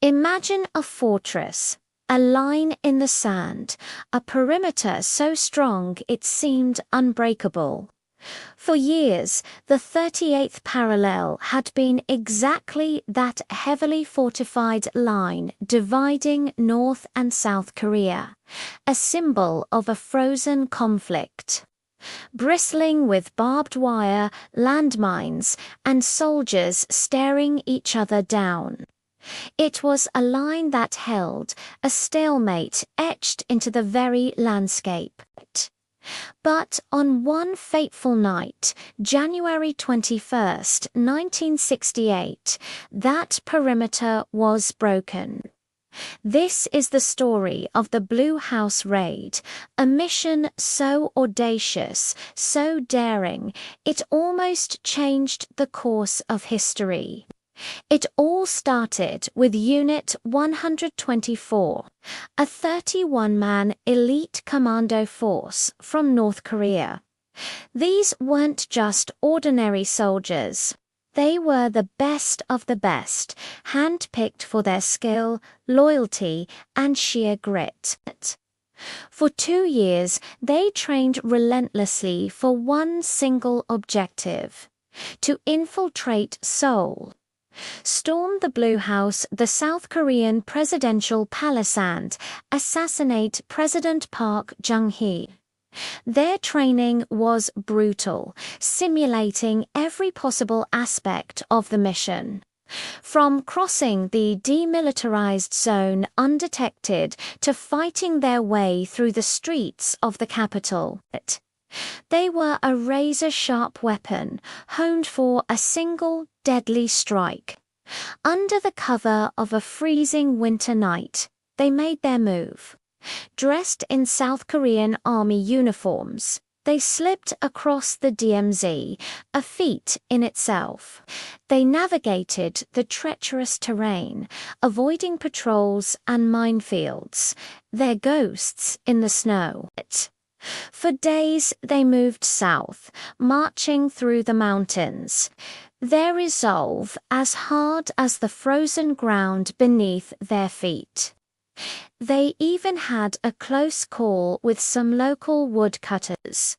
Imagine a fortress, a line in the sand, a perimeter so strong it seemed unbreakable. For years, the 38th parallel had been exactly that heavily fortified line dividing North and South Korea, a symbol of a frozen conflict. Bristling with barbed wire, landmines, and soldiers staring each other down. It was a line that held, a stalemate etched into the very landscape. But on one fateful night, January 21st, 1968, that perimeter was broken. This is the story of the Blue House Raid, a mission so audacious, so daring, it almost changed the course of history. It all started with Unit 124, a 31-man elite commando force from North Korea. These weren't just ordinary soldiers. They were the best of the best, handpicked for their skill, loyalty, and sheer grit. For 2 years, they trained relentlessly for one single objective: to infiltrate Seoul. Storm the Blue House, the South Korean presidential palace, and assassinate President Park Chung-hee. Their training was brutal, simulating every possible aspect of the mission. From crossing the demilitarized zone undetected to fighting their way through the streets of the capital. They were a razor-sharp weapon, honed for a single deadly strike. Under the cover of a freezing winter night, they made their move. Dressed in South Korean army uniforms, they slipped across the DMZ, a feat in itself. They navigated the treacherous terrain, avoiding patrols and minefields, their ghosts in the snow. For days they moved south, marching through the mountains, their resolve as hard as the frozen ground beneath their feet. They even had a close call with some local woodcutters.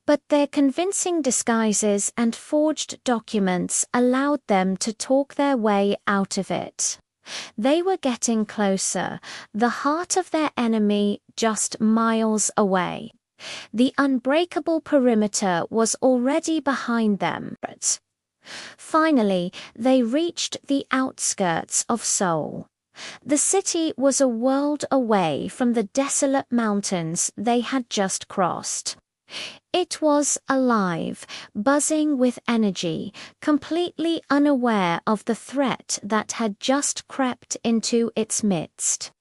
But their convincing disguises and forged documents allowed them to talk their way out of it. They were getting closer, the heart of their enemy just miles away. The unbreakable perimeter was already behind them. Finally, they reached the outskirts of Seoul. The city was a world away from the desolate mountains they had just crossed. It was alive, buzzing with energy, completely unaware of the threat that had just crept into its midst.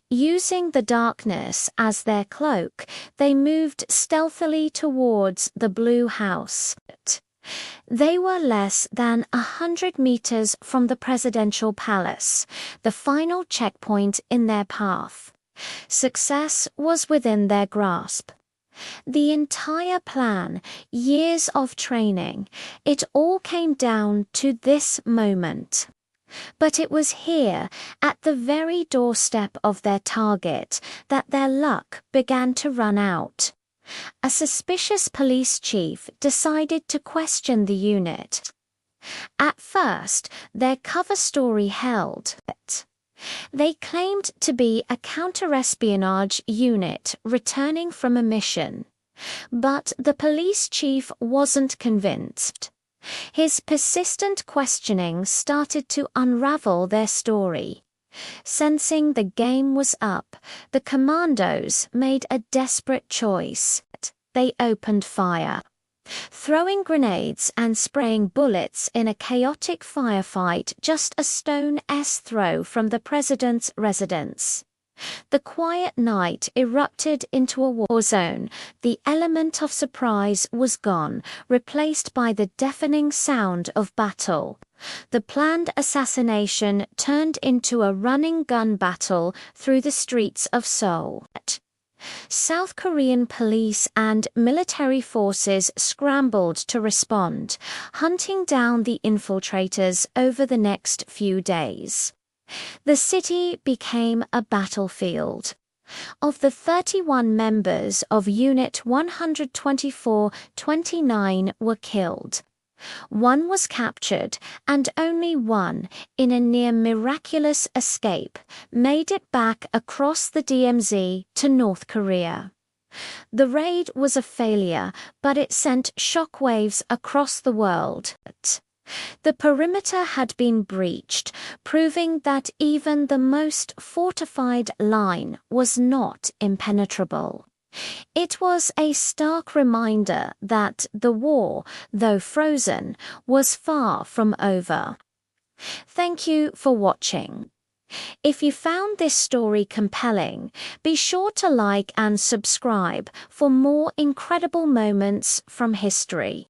Using the darkness as their cloak, they moved stealthily towards the Blue House. They were less than 100 meters from the presidential palace, the final checkpoint in their path. Success was within their grasp. The entire plan, years of training, it all came down to this moment. But it was here, at the very doorstep of their target, that their luck began to run out. A suspicious police chief decided to question the unit. At first, their cover story held. They claimed to be a counter-espionage unit returning from a mission. But the police chief wasn't convinced. His persistent questioning started to unravel their story. Sensing the game was up, the commandos made a desperate choice. They opened fire. Throwing grenades and spraying bullets in a chaotic firefight just a stone's throw from the president's residence. The quiet night erupted into a war zone. The element of surprise was gone, replaced by the deafening sound of battle. The planned assassination turned into a running gun battle through the streets of Seoul. South Korean police and military forces scrambled to respond, hunting down the infiltrators over the next few days. The city became a battlefield. Of the 31 members of Unit 124-29 were killed. One was captured, and only one, in a near-miraculous escape, made it back across the DMZ to North Korea. The raid was a failure, but it sent shockwaves across the world. The perimeter had been breached, proving that even the most fortified line was not impenetrable. It was a stark reminder that the war, though frozen, was far from over. Thank you for watching. If you found this story compelling, be sure to like and subscribe for more incredible moments from history.